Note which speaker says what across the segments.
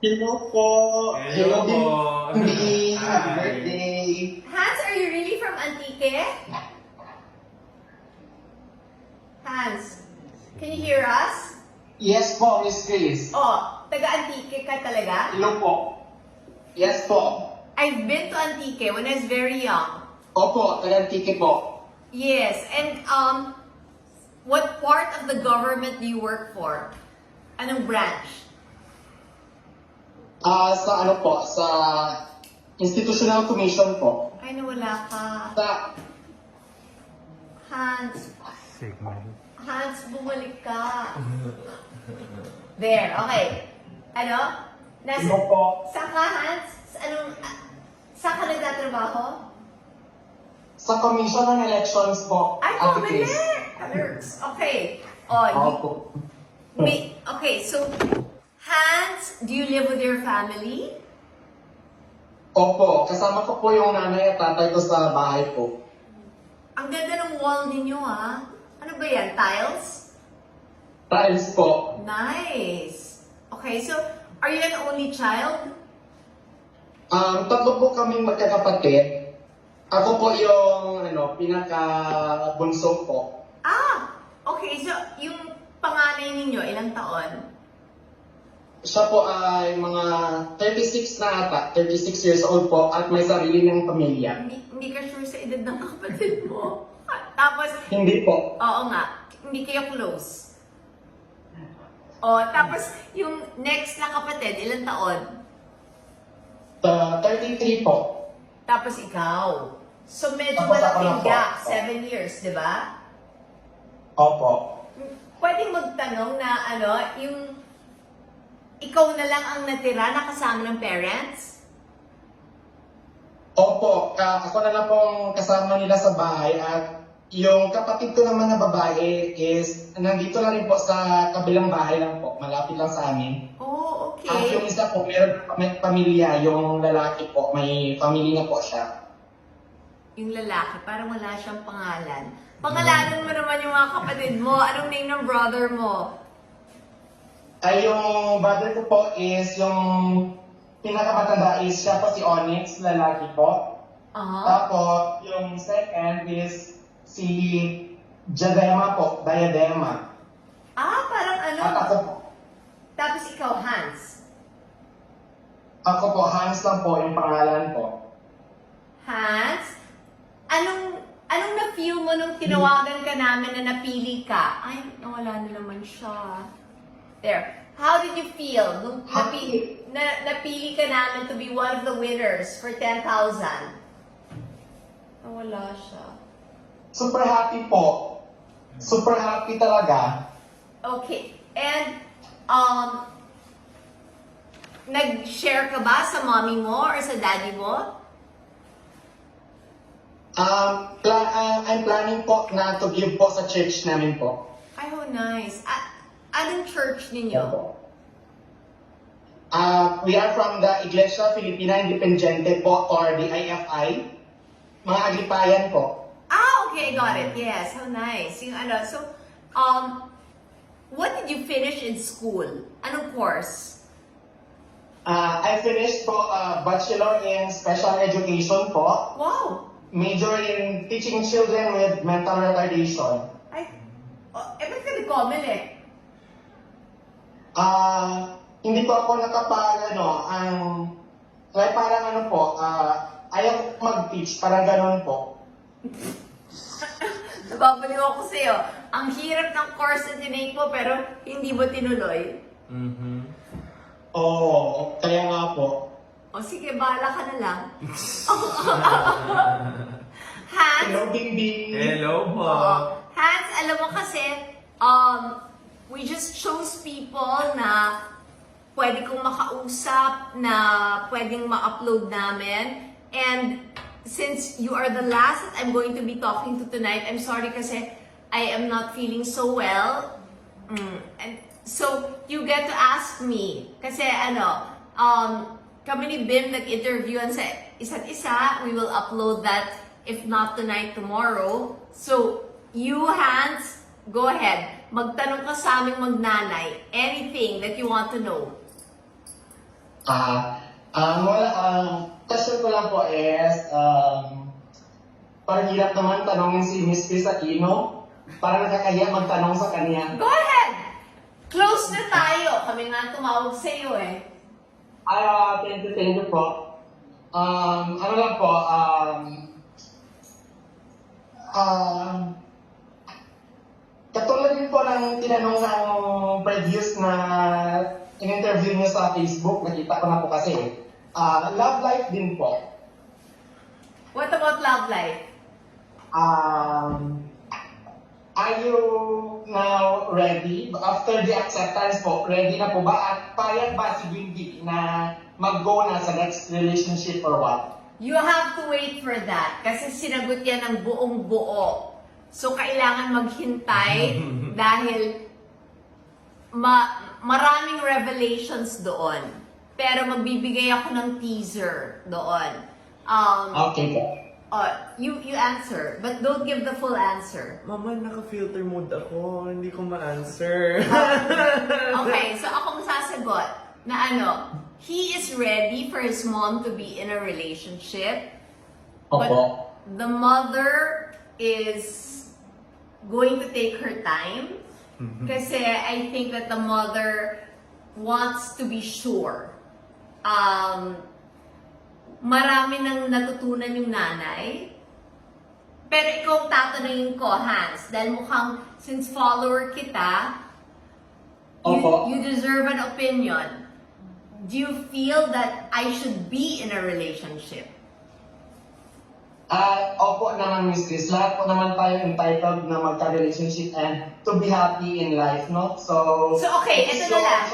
Speaker 1: Hello po.
Speaker 2: Hello po.
Speaker 1: Hindi. Happy
Speaker 2: Hi.
Speaker 1: birthday.
Speaker 3: Hans, are you really from Antique? Hans, can you hear us?
Speaker 1: Yes po, Miss Chris.
Speaker 3: Oh, taga-Antique ka talaga?
Speaker 1: Hello po. Yes po.
Speaker 3: I've been to Antique when I was very young.
Speaker 1: Opo, taga-tiki po.
Speaker 3: Yes, and what part of the government do you work for? Anong branch?
Speaker 1: Sa ano po, sa Institutional Commission po.
Speaker 3: Ay, nawala ka.
Speaker 1: Sa,
Speaker 3: Hans, bumalik ka. There, okay. Ano?
Speaker 1: hello po.
Speaker 3: Saan ka, Hans? Saan ka nagtatrabaho?
Speaker 1: Sa Commission on Elections po.
Speaker 3: Ay,
Speaker 1: Ate
Speaker 3: bumalik!
Speaker 1: Chris.
Speaker 3: Okay. Oh,
Speaker 1: Opo.
Speaker 3: okay, so, Hans, do you live with your family?
Speaker 1: Opo, kasama ko po yung nanay at tatay ko sa bahay po.
Speaker 3: Ang ganda ng wall ninyo, ha? Ano ba yan? Tiles?
Speaker 1: Tiles po.
Speaker 3: Nice. Okay, so, are you an only child?
Speaker 1: Tatlo po kaming magkakapatid. Ako po yung pinaka-bunso po.
Speaker 3: Ah, okay, so, yung panganay ninyo, ilang taon?
Speaker 1: Siya po ay mga 36 na ata, 36 years old po at may sarili ng pamilya.
Speaker 3: Hindi ka sure sa edad ng kapatid mo. Tapos,
Speaker 1: Hindi po.
Speaker 3: oo nga, hindi kayo close. Oh, tapos yung next na kapatid, ilang taon?
Speaker 1: 33 po.
Speaker 3: Tapos ikaw. So medyo
Speaker 1: Tapos ako
Speaker 3: malaking
Speaker 1: na po.
Speaker 3: gap, 7 years, di ba?
Speaker 1: Opo.
Speaker 3: Pwedeng magtanong na yung ikaw na lang ang natira na kasama ng parents?
Speaker 1: Opo, ako na lang pong kasama nila sa bahay at yung kapatid ko naman na babae is nandito na rin po sa kabilang bahay lang po, malapit lang sa amin.
Speaker 3: Oh,
Speaker 1: At yung
Speaker 3: okay.
Speaker 1: isa po, may pamilya, yung lalaki po, may pamilya na po siya.
Speaker 3: Yung lalaki, parang wala siyang pangalan. Pangalanan mo naman yung mga kapatid mo. Anong name ng brother mo?
Speaker 1: Ay, yung brother ko po is yung pinakamatanda is siya po si Onyx, lalaki po.
Speaker 3: Aha.
Speaker 1: Tapos, yung second is si Diadema po, Diadema.
Speaker 3: Ah, parang
Speaker 1: At ako po,
Speaker 3: Tapos ikaw, Hans.
Speaker 1: Hans lang po yung pangalan po.
Speaker 3: Hans? Anong na-feel mo nung tinawagan ka namin na napili ka? Ay, nawala na naman siya. There. How did you feel nung napili ka namin to be one of the winners for 10,000? Nawala siya.
Speaker 1: Super happy po. Super happy talaga.
Speaker 3: Okay. And, nag-share ka ba sa mommy mo or sa daddy mo?
Speaker 1: I'm planning po na to give po sa church namin po.
Speaker 3: Ay, how nice. Anong church ninyo?
Speaker 1: We are from the Iglesia Filipina Independiente po or the IFI. Mga Aglipayan po.
Speaker 3: Ah, okay, got it. Yes, how nice. So, what did you finish in school? Anong course?
Speaker 1: I finished po Bachelor in Special Education po.
Speaker 3: Wow!
Speaker 1: Major in Teaching Children with Mental Retardation.
Speaker 3: Ay, ba't ka nag-comment?
Speaker 1: Hindi po ako ayaw ko mag-teach, parang ganun po.
Speaker 3: Nababaliw ako sa'yo. Ang hirap ng course na tinake mo, pero hindi mo tinuloy.
Speaker 1: Oo, kaya nga po.
Speaker 3: O sige, bahala ka na lang. Hans,
Speaker 1: Hello, Bing.
Speaker 2: Hello po.
Speaker 3: Hans, alam mo kasi, we just chose people na pwede kong makausap, na pwedeng ma-upload namin. And since you are the last that I'm going to be talking to tonight, I'm sorry kasi I am not feeling so well. And so, you get to ask me. Kasi kami ni Bim nag-interviewan sa isa't isa. We will upload that, if not tonight, tomorrow. So, you, Hans, go ahead. Magtanong ka sa aming magnanay. Anything that you want to know.
Speaker 1: Question ko lang po is, parang hirap naman tanongin si Miss Chris Aquino. Parang nakakahiya magtanong sa kanya.
Speaker 3: Go ahead! Close na tayo. Kami nga tumawag sa iyo eh.
Speaker 1: Thank you po. Ano lang po, katulad din po ng tinanong ng previous na in-interview niyo sa Facebook, nakita ko na po kasi. Love life din po.
Speaker 3: What about love life?
Speaker 1: Are you now ready? After the acceptance po, ready na po ba? At payag ba si Windy na mag-go na sa next relationship or what?
Speaker 3: You have to wait for that kasi sinagot yan ng buong buo. So, kailangan maghintay dahil maraming revelations doon. Pero magbibigay ako ng teaser doon.
Speaker 1: Okay po.
Speaker 3: You answer, but don't give the full answer.
Speaker 2: Mama, naka-filter mode ako. Hindi ko ma-answer.
Speaker 3: Okay, so akong sasagot na he is ready for his mom to be in a relationship.
Speaker 1: Opo.
Speaker 3: But the mother is going to take her time. Kasi I think that the mother wants to be sure. Marami nang natutunan yung nanay. Pero ikaw tatanungin ko, Hans, dahil mukhang since follower kita,
Speaker 1: Opo.
Speaker 3: you deserve an opinion. Do you feel that I should be in a relationship?
Speaker 1: Opo naman, Miss Chris. Lahat po naman tayo entitled na magka-relationship and to be happy in life, no? So
Speaker 3: okay, ito na lang.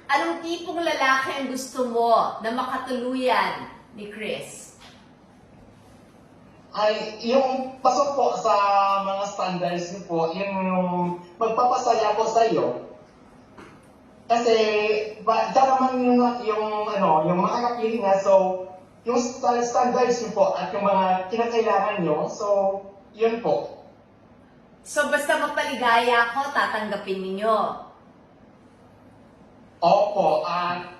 Speaker 3: Anong tipong lalaki ang gusto mo na makatuluyan ni Chris?
Speaker 1: Yung pasok po sa mga standards niyo po, yung magpapasaya po sa iyo. Kasi, diyan naman yung makakapiling nga, so, yung standards niyo po at yung mga kinakailangan niyo, so, yun po.
Speaker 3: So, basta magpaligaya ako, tatanggapin ninyo.
Speaker 1: Opo,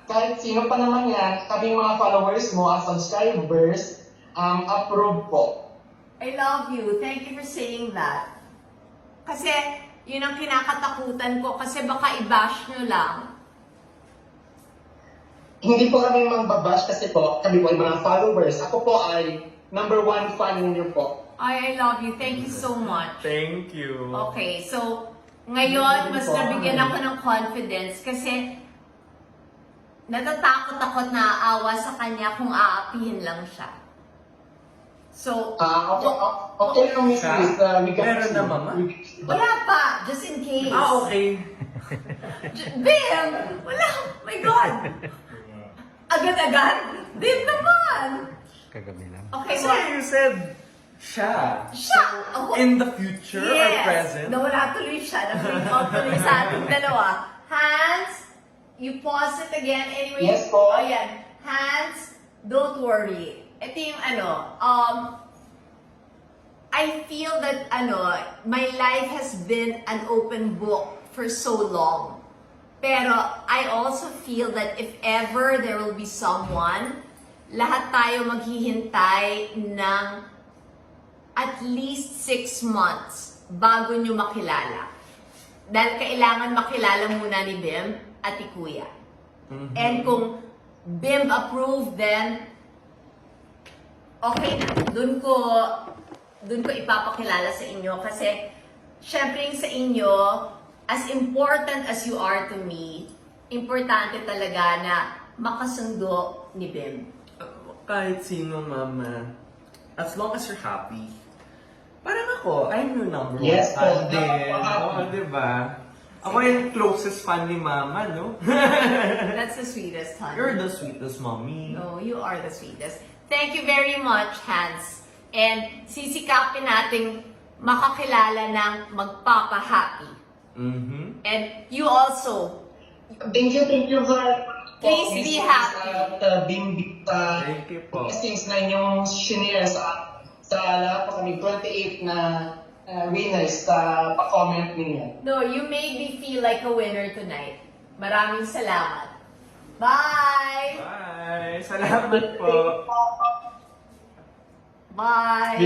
Speaker 1: kahit sino pa naman yan, kaming mga followers mo as subscribers, approve po.
Speaker 3: I love you. Thank you for saying that. Kasi, yun ang kinakatakutan ko kasi baka i-bash nyo lang.
Speaker 1: Hindi po kami magbabash kasi po, kami po ay mga followers. Ako po ay #1 fan niyo po.
Speaker 3: I love you. Thank you so much.
Speaker 2: Thank you.
Speaker 3: Okay, so, ngayon, mas nabigyan ako ng confidence kasi natatakot ako na aawa sa kanya kung aapihin lang siya. So,
Speaker 1: Okay lang, Miss Chris.
Speaker 2: Meron na, Mama?
Speaker 3: wala pa, just in case.
Speaker 2: Okay.
Speaker 3: Bim! Wala! My God! Agad-agad? Bim naman!
Speaker 4: Kagabi lang.
Speaker 3: Okay,
Speaker 2: Kasi
Speaker 3: what?
Speaker 2: you said siya.
Speaker 3: Siya! Ako,
Speaker 2: In the future or present?
Speaker 3: Nawala tuloy siya. Na-bring out tuloy sa ating dalawa. Hans, you pause it again. Anyway,
Speaker 1: Yes po.
Speaker 3: Oh, yan. Hans, don't worry. Ito yung I feel that my life has been an open book for so long. Pero I also feel that if ever there will be someone, lahat tayo maghihintay ng at least 6 months bago nyo makilala. Dahil kailangan makilala muna ni Bim at ni Kuya. And kung Bim approved, then okay na. Doon ko ipapakilala sa inyo kasi syempre sa inyo, as important as you are to me, importante talaga na makasundo ni Bim.
Speaker 2: Kahit sino, Mama. As long as you're happy. Parang ako, I'm your number one
Speaker 1: Yes,
Speaker 2: fan
Speaker 1: po.
Speaker 2: din. Oo, diba? Ako yung closest fan ni Mama, no?
Speaker 3: That's the sweetest, honey.
Speaker 2: You're the sweetest mommy.
Speaker 3: No, you are the sweetest. Thank you very much, Hans. And sisikapin nating makakilala ng magpapa-happy. And you also,
Speaker 1: Thank you for
Speaker 3: Please be happy.
Speaker 1: At Bimbi
Speaker 2: Thank you po.
Speaker 1: blessings na inyong shinare sa lahat po kami 28 na winners sa pa-comment ninyo.
Speaker 3: no, you made me feel like a winner tonight. Maraming salamat. Bye!
Speaker 2: Bye! Salamat po!
Speaker 3: Bye!